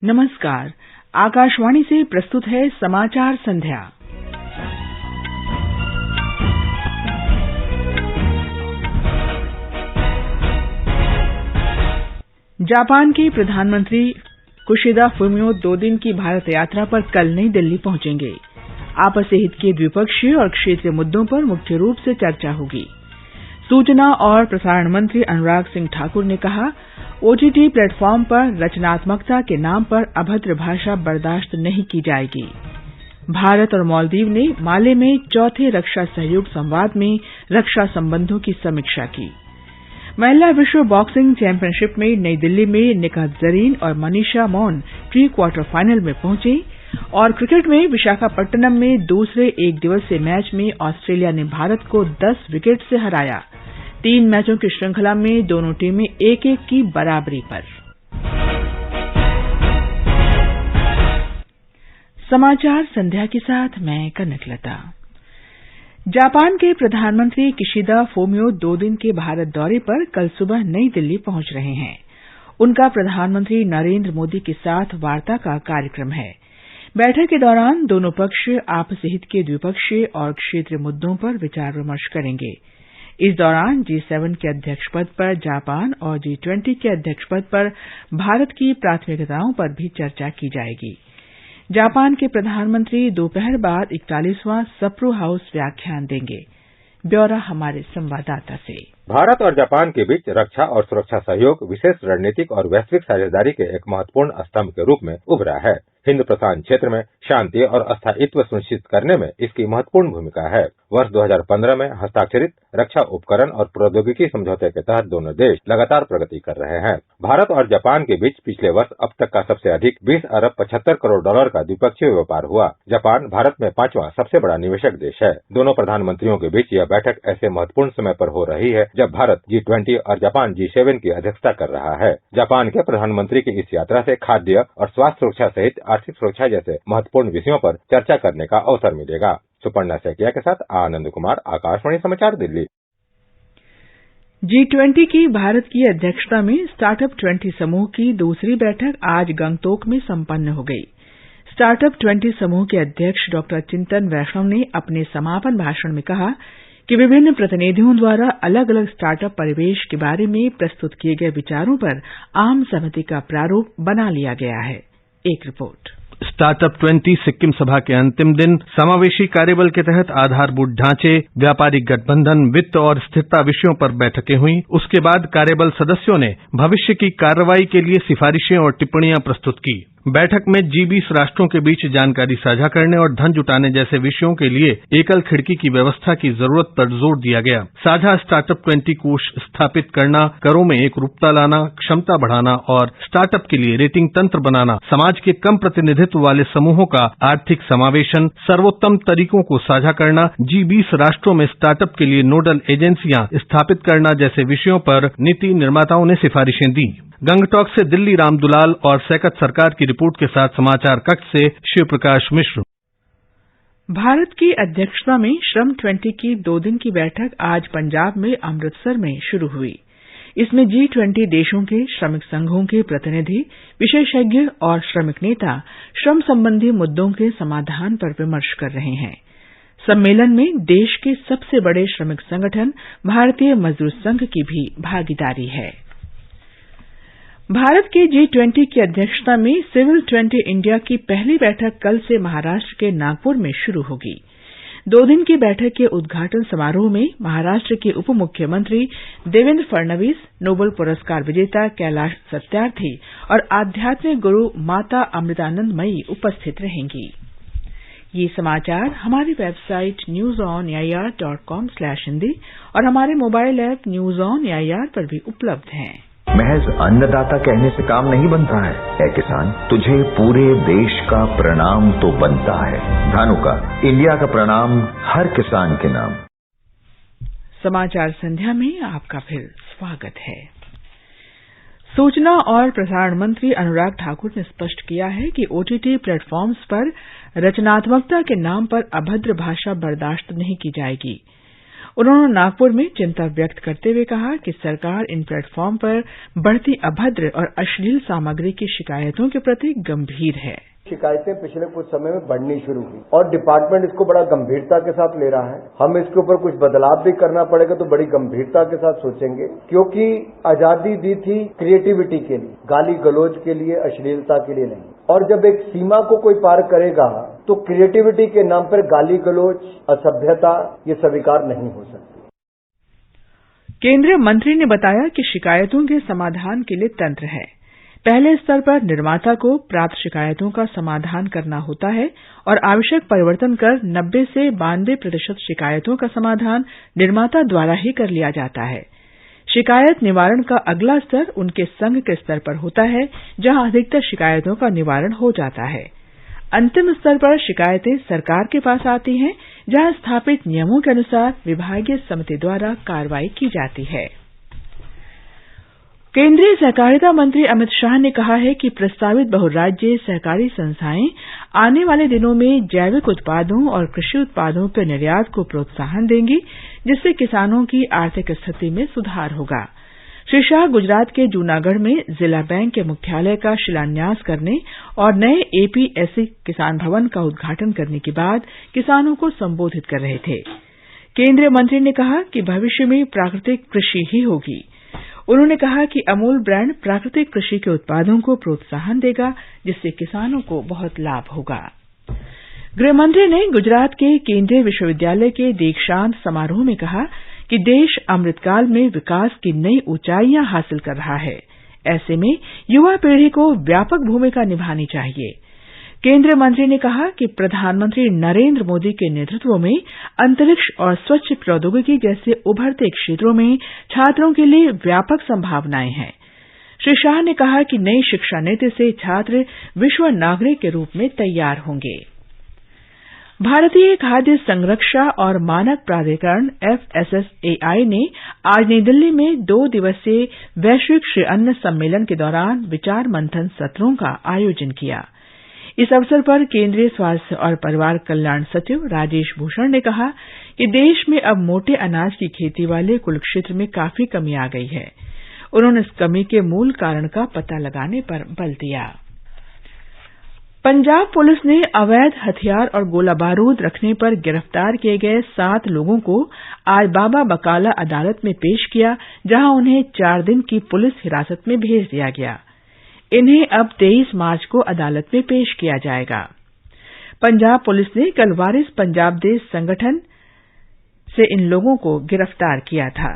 नमस्कार। आकाशवाणी से प्रस्तुत है समाचार संध्या। जापान के प्रधानमंत्री किशिदा फुमियो 2 दिन की भारत यात्रा पर कल नई दिल्ली पहुंचेंगे। आपसी हित के द्विपक्षीय और क्षेत्रीय मुद्दों पर मुख्य रूप से चर्चा होगी। सूचना और प्रसारण मंत्री अनुराग सिंह ठाकुर ने कहा, ओटीटी प्लेटफॉर्म पर रचनात्मकता के नाम पर अभद्र भाषा बर्दाश्त नहीं की जाएगी। भारत और मालदीव ने माले में चौथे रक्षा सहयोग संवाद में रक्षा संबंधों की समीक्षा की। महिला विश्व बॉक्सिंग चैंपियनशिप में नई दिल्ली में निकहत जरीन और मनीषा मौन प्री क्वार्टर फाइनल में पहुंचे और क्रिकेट में विशाखापट्टनम में दूसरे एक दिवसीय मैच में ऑस्ट्रेलिया ने भारत को 10 विकेट से हराया। 3 मैचों की श्रृंखला में दोनों टीमें 1-1 की बराबरी पर। समाचार संध्या के साथ मैं कनकलता। जापान के प्रधानमंत्री किशिदा फुमियो 2 दिन के भारत दौरे पर कल सुबह नई दिल्ली पहुंच रहे हैं। उनका प्रधानमंत्री नरेंद्र मोदी के साथ वार्ता का कार्यक्रम है। बैठक के दौरान दोनों पक्ष आपसी हित के द्विपक्षीय और क्षेत्रीय मुद्दों पर विचार विमर्श करेंगे। इस दौरान G7 के अध्यक्ष पद पर जापान और G20 के अध्यक्ष पद पर भारत की प्राथमिकताओं पर भी चर्चा की जाएगी। जापान के प्रधानमंत्री दोपहर बाद 41वां सप्रू हाउस व्याख्यान देंगे। ब्यौरा हमारे संवाददाता से। भारत और जापान के बीच रक्षा और सुरक्षा सहयोग विशेष रणनीतिक और वैश्विक साझेदारी के एक महत्वपूर्ण स्तंभ के रूप में उभरा है। हिंद प्रशांत क्षेत्र में शांति और स्थायित्व सुनिश्चित करने में इसकी महत्वपूर्ण भूमिका है। वर्ष 2015 में हस्ताक्षरित रक्षा उपकरण और प्रौद्योगिकी समझौते के तहत दोनों देश लगातार प्रगति कर रहे हैं। भारत और जापान के बीच पिछले वर्ष अब तक का सबसे अधिक $20 अरब 75 करोड़ का द्विपक्षीय व्यापार हुआ। जापान भारत में 5वां सबसे बड़ा निवेशक देश है। दोनों प्रधानमंत्रियों के बीच यह बैठक ऐसे महत्वपूर्ण समय पर हो रही है जब भारत G20 और जापान G7 की अध्यक्षता कर रहा है। जापान के प्रधानमंत्री की इस यात्रा से खाद्य और स्वास्थ्य सुरक्षा सहित आर्थिक सुरक्षा जैसे महत्वपूर्ण विषयों पर चर्चा करने का अवसर मिलेगा। सुपर्णा सैकिया के साथ आनंद कुमार, आकाशवाणी समाचार, दिल्ली। G20 की भारत की अध्यक्षता में स्टार्टअप 20 समूह की दूसरी बैठक आज गंगटोक में संपन्न हो गई। स्टार्टअप 20 समूह के अध्यक्ष डॉ चिंतन वैष्णव ने अपने समापन भाषण में कहा कि विभिन्न प्रतिनिधियों द्वारा अलग अलग स्टार्टअप परिवेश के बारे में प्रस्तुत किए गए विचारों पर आम सहमति का प्रारूप बना लिया गया है। एक रिपोर्ट। स्टार्टअप 20 सिक्किम सभा के अंतिम दिन समावेशी कार्यबल के तहत आधारभूत ढांचे, व्यापारिक गठबंधन, वित्त और स्थिरता विषयों पर बैठकें हुई। उसके बाद कार्यबल सदस्यों ने भविष्य की कार्रवाई के लिए सिफारिशें और टिप्पणियां प्रस्तुत की। बैठक में G20 राष्ट्रों के बीच जानकारी साझा करने और धन जुटाने जैसे विषयों के लिए एकल खिड़की की व्यवस्था की जरूरत पर जोर दिया गया। साझा स्टार्टअप 20 कोष स्थापित करना, करों में एकरूपता लाना, क्षमता बढ़ाना और स्टार्टअप के लिए रेटिंग तंत्र बनाना, समाज के कम प्रतिनिधित्व वाले समूहों का आर्थिक समावेशन, सर्वोत्तम तरीकों को साझा करना, G20 राष्ट्रों में स्टार्टअप के लिए नोडल एजेंसियां स्थापित करना जैसे विषयों पर नीति निर्माताओं ने सिफारिशें दी। गंगटोक से दिल्ली रामदुलाल और सैकत सरकार की रिपोर्ट के साथ समाचार कक्ष से शिव प्रकाश मिश्र। भारत की अध्यक्षता में श्रम 20 की 2 दिन की बैठक आज पंजाब में अमृतसर में शुरू हुई। इसमें G20 देशों के श्रमिक संघों के प्रतिनिधि, विशेषज्ञ और श्रमिक नेता श्रम संबंधी मुद्दों के समाधान पर विमर्श कर रहे हैं। सम्मेलन में देश के सबसे बड़े श्रमिक संगठन भारतीय मजदूर संघ की भी भागीदारी है। भारत के G20 की अध्यक्षता में सिविल 20 इंडिया की पहली बैठक कल से महाराष्ट्र के नागपुर में शुरू होगी। 2 दिन की बैठक के उद्घाटन समारोह में महाराष्ट्र के उप मुख्यमंत्री देवेंद्र फडणवीस, नोबेल पुरस्कार विजेता कैलाश सत्यार्थी और आध्यात्मिक गुरु माता अमृतानंदमयी उपस्थित रहेंगी। ये समाचार हमारी वेबसाइट newsonair.com/hindi और हमारे mobile app news on AIR पर भी उपलब्ध हैं। महज अन्नदाता कहने से काम नहीं बनता है। ऐ किसान, तुझे पूरे देश का प्रणाम तो बनता है। धानुका, इंडिया का प्रणाम हर किसान के नाम। समाचार संध्या में आपका फिर स्वागत है। सूचना और प्रसारण मंत्री अनुराग ठाकुर ने स्पष्ट किया है कि ओटीटी प्लेटफॉर्म्स पर रचनात्मकता के नाम पर अभद्र भाषा बर्दाश्त नहीं की जाएगी। उन्होंने नागपुर में चिंता व्यक्त करते हुए कहा कि सरकार इन प्लेटफॉर्म पर बढ़ती अभद्र और अश्लील सामग्री की शिकायतों के प्रति गंभीर है। शिकायतें पिछले कुछ समय में बढ़नी शुरू हुई और डिपार्टमेंट इसको बड़ा गंभीरता के साथ ले रहा है। हम इसके ऊपर कुछ बदलाव भी करना पड़ेगा तो बड़ी गंभीरता के साथ सोचेंगे, क्योंकि आजादी दी थी क्रिएटिविटी के लिए, गाली गलौज के लिए, अश्लीलता के लिए नहीं। और जब एक सीमा को कोई पार करेगा तो क्रिएटिविटी के नाम पर गाली गलौज, असभ्यता ये स्वीकार नहीं हो सकती। केंद्रीय मंत्री ने बताया कि शिकायतों के समाधान के लिए तंत्र है। पहले स्तर पर निर्माता को प्राप्त शिकायतों का समाधान करना होता है और आवश्यक परिवर्तन कर 90 से 92% शिकायतों का समाधान निर्माता द्वारा ही कर लिया जाता है। शिकायत निवारण का अगला स्तर उनके संघ के स्तर पर होता है, जहां अधिकतर शिकायतों का निवारण हो जाता है। अंतिम स्तर पर शिकायतें सरकार के पास आती हैं, जहां स्थापित नियमों के अनुसार विभागीय समिति द्वारा कार्रवाई की जाती है। केंद्रीय सहकारिता मंत्री अमित शाह ने कहा है कि प्रस्तावित बहुराज्यीय सहकारी संस्थाएं आने वाले दिनों में जैविक उत्पादों और कृषि उत्पादों के निर्यात को प्रोत्साहन देंगी, जिससे किसानों की आर्थिक स्थिति में सुधार होगा। श्री शाह गुजरात के जूनागढ़ में जिला बैंक के मुख्यालय का शिलान्यास करने और नए एपीएससी किसान भवन का उद्घाटन करने के बाद किसानों को संबोधित कर रहे थे। केंद्रीय मंत्री ने कहा कि भविष्य में प्राकृतिक कृषि ही होगी। उन्होंने कहा कि अमूल ब्रांड प्राकृतिक कृषि के उत्पादों को प्रोत्साहन देगा, जिससे किसानों को बहुत लाभ होगा। गृहमंत्री ने गुजरात के केंद्रीय विश्वविद्यालय के दीक्षांत समारोह में कहा कि देश अमृतकाल में विकास की नई ऊंचाइयां हासिल कर रहा है। ऐसे में युवा पीढ़ी को व्यापक भूमिका निभानी चाहिए। केंद्रीय मंत्री ने कहा कि प्रधानमंत्री नरेंद्र मोदी के नेतृत्व में अंतरिक्ष और स्वच्छ प्रौद्योगिकी जैसे उभरते क्षेत्रों में छात्रों के लिए व्यापक संभावनाएं हैं। श्री शाह ने कहा कि नई शिक्षा नीति से छात्र विश्व नागरिक के रूप में तैयार होंगे। भारतीय खाद्य संरक्षा और मानक प्राधिकरण FSSAI ने आज नई दिल्ली में 2 दिवसीय वैश्विक श्री अन्न सम्मेलन के दौरान विचार मंथन सत्रों का आयोजन किया। इस अवसर पर केंद्रीय स्वास्थ्य और परिवार कल्याण सचिव राजेश भूषण ने कहा कि देश में अब मोटे अनाज की खेती वाले कुल क्षेत्र में काफी कमी आ गई है। उन्होंने इस कमी के मूल कारण का पता लगाने पर बल दिया। पंजाब पुलिस ने अवैध हथियार और गोला बारूद रखने पर गिरफ्तार किए गए 7 लोगों को आज बाबा बकाला अदालत में पेश किया, जहां उन्हें 4 दिन की पुलिस हिरासत में भेज दिया गया। इन्हें अब 23 मार्च को अदालत में पेश किया जाएगा। पंजाब पुलिस ने कल वारिस पंजाब देश संगठन से इन लोगों को गिरफ्तार किया था।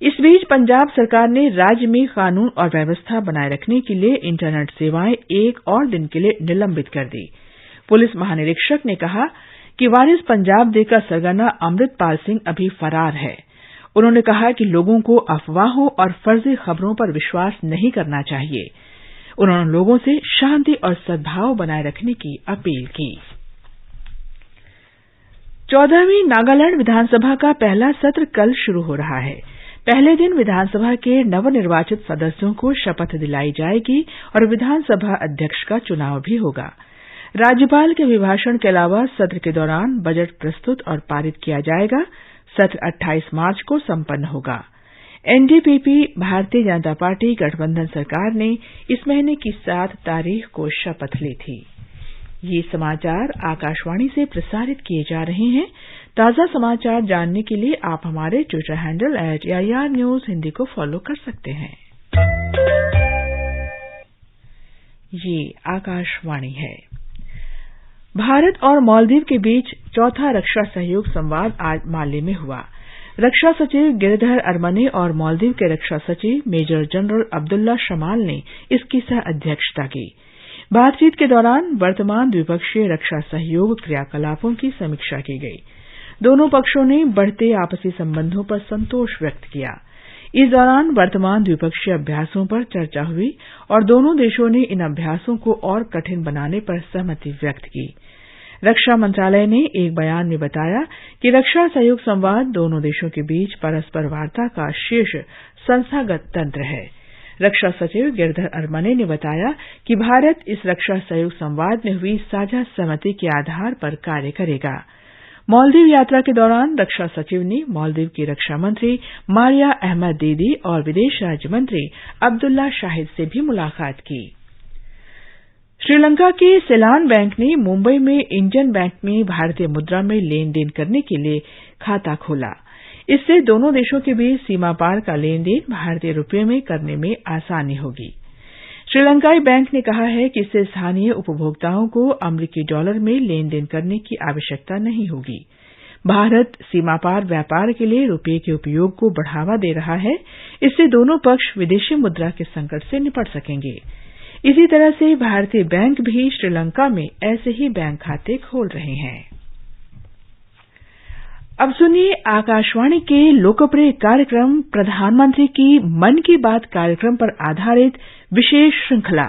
इस बीच पंजाब सरकार ने राज्य में कानून और व्यवस्था बनाए रखने के लिए इंटरनेट सेवाएं 1 और दिन के लिए निलंबित कर दी। पुलिस महानिरीक्षक ने कहा कि वारिस पंजाब डे का सरगना अमृतपाल सिंह अभी फरार है। उन्होंने कहा कि लोगों को अफवाहों और फर्जी खबरों पर विश्वास नहीं करना चाहिए। उन्होंने लोगों से शांति और सद्भाव बनाए रखने की अपील की। 14वीं नागालैंड विधानसभा का पहला सत्र कल शुरू हो रहा है। पहले दिन विधानसभा के नवनिर्वाचित सदस्यों को शपथ दिलाई जाएगी और विधानसभा अध्यक्ष का चुनाव भी होगा। राज्यपाल के अभिभाषण के अलावा सत्र के दौरान बजट प्रस्तुत और पारित किया जाएगा। सत्र 28 मार्च को संपन्न होगा। एनडीपीपी भारतीय जनता पार्टी गठबंधन सरकार ने इस महीने की 7 तारीख को शपथ ली थी। ये समाचार आकाशवाणी से प्रसारित किए जा रहे हैं। ताजा समाचार जानने के लिए आप हमारे Twitter handle @AIR News Hindi को फॉलो कर सकते हैं। ये आकाशवाणी है। भारत और मालदीव के बीच चौथा रक्षा सहयोग संवाद आज माले में हुआ। रक्षा सचिव गिरिधर अरमने और मालदीव के रक्षा सचिव मेजर जनरल अब्दुल्ला शमाल ने इसकी सह अध्यक्षता की। बातचीत के दौरान वर्तमान द्विपक्षीय रक्षा सहयोग क्रियाकलापों की समीक्षा की गई। दोनों पक्षों ने बढ़ते आपसी संबंधों पर संतोष व्यक्त किया। इस दौरान वर्तमान द्विपक्षीय अभ्यासों पर चर्चा हुई और दोनों देशों ने इन अभ्यासों को और कठिन बनाने पर सहमति व्यक्त की। रक्षा मंत्रालय ने एक बयान में बताया कि रक्षा सहयोग संवाद दोनों देशों के बीच परस्पर वार्ता का शीर्ष संस्थागत तंत्र है। रक्षा सचिव गिरधर अरमने ने बताया कि भारत इस रक्षा सहयोग संवाद में हुई साझा सहमति के आधार पर कार्य करेगा। मालदीव यात्रा के दौरान रक्षा सचिव ने मालदीव की रक्षा मंत्री मारिया अहमद दीदी और विदेश राज्य मंत्री अब्दुल्ला शाहिद से भी मुलाकात की। श्रीलंका के सेलान बैंक ने मुंबई में इंडियन बैंक में भारतीय मुद्रा में लेन देन करने के लिए खाता खोला। इससे दोनों देशों के बीच सीमा पार का लेन देन भारतीय रुपये में करने में आसानी होगी। श्रीलंकाई बैंक ने कहा है कि इससे स्थानीय उपभोक्ताओं को अमरीकी डॉलर में लेन देन करने की आवश्यकता नहीं होगी। भारत सीमा पार व्यापार के लिए रुपये के उपयोग को बढ़ावा दे रहा है। इससे दोनों पक्ष विदेशी मुद्रा के संकट से निपट सकेंगे। इसी तरह से भारतीय बैंक भी श्रीलंका में ऐसे ही बैंक खाते खोल रहे हैं। अब सुनिए आकाशवाणी के लोकप्रिय कार्यक्रम प्रधानमंत्री की मन की बात कार्यक्रम पर आधारित विशेष श्रृंखला।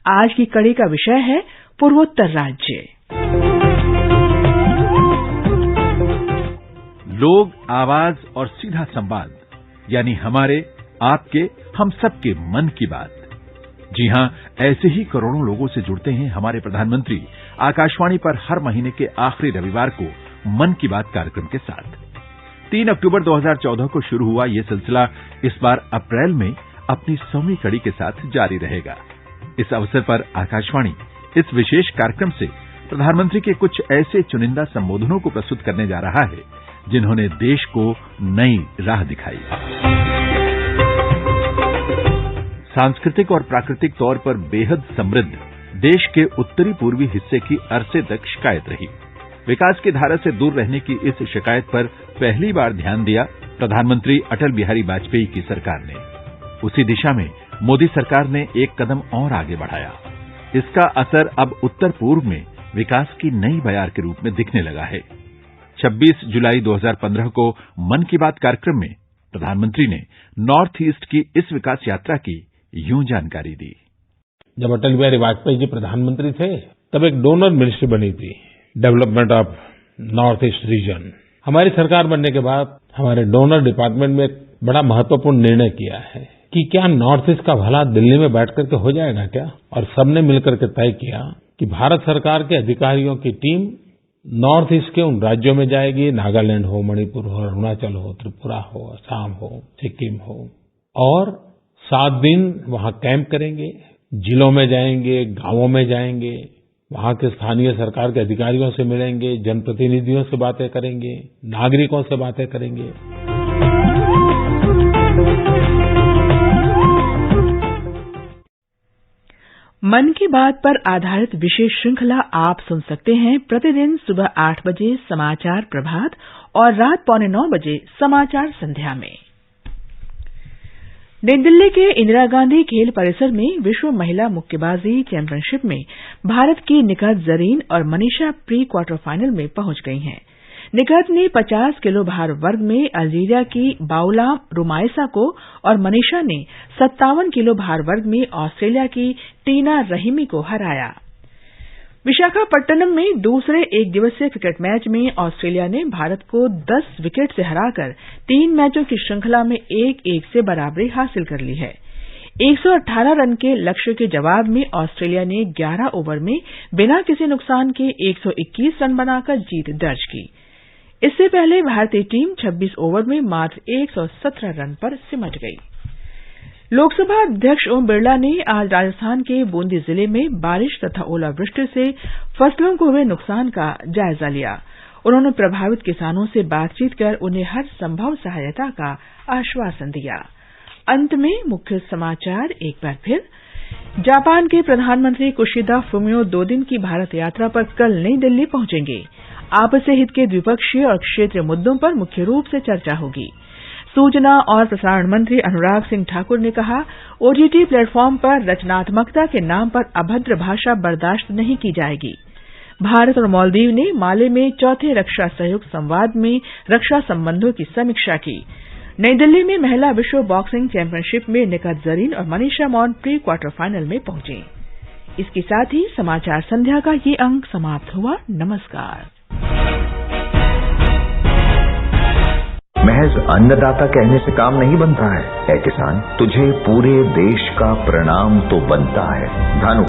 आज की कड़ी का विषय है पूर्वोत्तर राज्य। लोग, आवाज और सीधा संवाद, यानी हमारे, आपके, हम सबके मन की बात। जी हां, ऐसे ही करोड़ों लोगों से जुड़ते हैं हमारे प्रधानमंत्री आकाशवाणी पर हर महीने के आखिरी रविवार को मन की बात कार्यक्रम के साथ। 3 अक्टूबर 2014 को शुरू हुआ ये सिलसिला इस बार अप्रैल में अपनी 100वीं कड़ी के साथ जारी रहेगा। इस अवसर पर आकाशवाणी इस विशेष कार्यक्रम से प्रधानमंत्री के कुछ ऐसे चुनिंदा संबोधनों को प्रस्तुत करने जा रहा है जिन्होंने देश को नई राह दिखाई। सांस्कृतिक और प्राकृतिक तौर पर बेहद समृद्ध देश के उत्तरी पूर्वी हिस्से की अरसे तक शिकायत रही। विकास की धारा से दूर रहने की इस शिकायत पर पहली बार ध्यान दिया प्रधानमंत्री अटल बिहारी वाजपेयी की सरकार ने। उसी दिशा में मोदी सरकार ने एक कदम और आगे बढ़ाया। इसका असर अब उत्तर पूर्व में विकास की नई बयार के रूप में दिखने लगा है। 26 जुलाई 2015 को मन की बात कार्यक्रम में प्रधानमंत्री ने नॉर्थ ईस्ट की इस विकास यात्रा की यूं जानकारी दी। जब अटल बिहारी वाजपेयी जी प्रधानमंत्री थे तब एक डोनर मिनिस्ट्री बनी थी, development of north east region. हमारी सरकार बनने के बाद हमारे डोनर डिपार्टमेंट में एक बड़ा महत्वपूर्ण निर्णय किया है कि क्या नॉर्थ ईस्ट का भला दिल्ली में बैठ करके हो जाएगा क्या, और सबने मिलकर के तय किया कि भारत सरकार के अधिकारियों की टीम नॉर्थ ईस्ट के उन राज्यों में जाएगी, नागालैंड हो, मणिपुर हो, अरुणाचल हो, त्रिपुरा हो, असम हो, सिक्किम हो, और 7 दिन वहां कैंप करेंगे, जिलों में जाएंगे, गांवों में जाएंगे, वहां के स्थानीय सरकार के अधिकारियों से मिलेंगे, जनप्रतिनिधियों से बातें करेंगे, नागरिकों से बातें करेंगे। मन की बात पर आधारित विशेष श्रृंखला आप सुन सकते हैं प्रतिदिन सुबह 8 बजे समाचार प्रभात और रात 8:45 बजे समाचार संध्या में। नई दिल्ली के इंदिरा गांधी खेल परिसर में विश्व महिला मुक्केबाजी चैंपियनशिप में भारत की निकहत जरीन और मनीषा प्री क्वार्टर फाइनल में पहुंच गई हैं। निकहत ने 50 किलो भार वर्ग में अल्जीरिया की बाउला रुमाइसा को और मनीषा ने 57 किलो भार वर्ग में ऑस्ट्रेलिया की टीना रहीमी को हराया। विशाखापट्टनम में दूसरे एक दिवसीय क्रिकेट मैच में ऑस्ट्रेलिया ने भारत को 10 विकेट से हराकर 3 मैचों की श्रृंखला में 1-1 से बराबरी हासिल कर ली है। 118 रन के लक्ष्य के जवाब में ऑस्ट्रेलिया ने 11 ओवर में बिना किसी नुकसान के 121 रन बनाकर जीत दर्ज की। इससे पहले भारतीय टीम 26 ओवर में मात्र 117 रन पर सिमट गई। लोकसभा अध्यक्ष ओम बिरला ने आज राजस्थान के बूंदी जिले में बारिश तथा ओलावृष्टि से फसलों को हुए नुकसान का जायजा लिया। उन्होंने प्रभावित किसानों से बातचीत कर उन्हें हर संभव सहायता का आश्वासन दिया। अंत में मुख्य समाचार एक बार फिर। जापान के प्रधानमंत्री कुशिदा फुमियो 2 दिन की भारत यात्रा पर कल नई दिल्ली पहुंचेंगे। आपसी हित के द्विपक्षीय और क्षेत्रीय मुद्दों पर मुख्य रूप से चर्चा होगी। सूचना और प्रसारण मंत्री अनुराग सिंह ठाकुर ने कहा, ओटीटी प्लेटफॉर्म पर रचनात्मकता के नाम पर अभद्र भाषा बर्दाश्त नहीं की जाएगी। भारत और मालदीव ने माले में चौथे रक्षा सहयोग संवाद में रक्षा संबंधों की समीक्षा की। नई दिल्ली में महिला विश्व बॉक्सिंग चैंपियनशिप में निकहत जरीन और मनीषा मौन प्री क्वार्टर फाइनल में पहुंची। इसके साथ ही समाचार संध्या का ये अंक समाप्त हुआ। नमस्कार। महज अन्नदाता कहने से काम नहीं बनता है। ऐ किसान, तुझे पूरे देश का प्रणाम तो बनता है।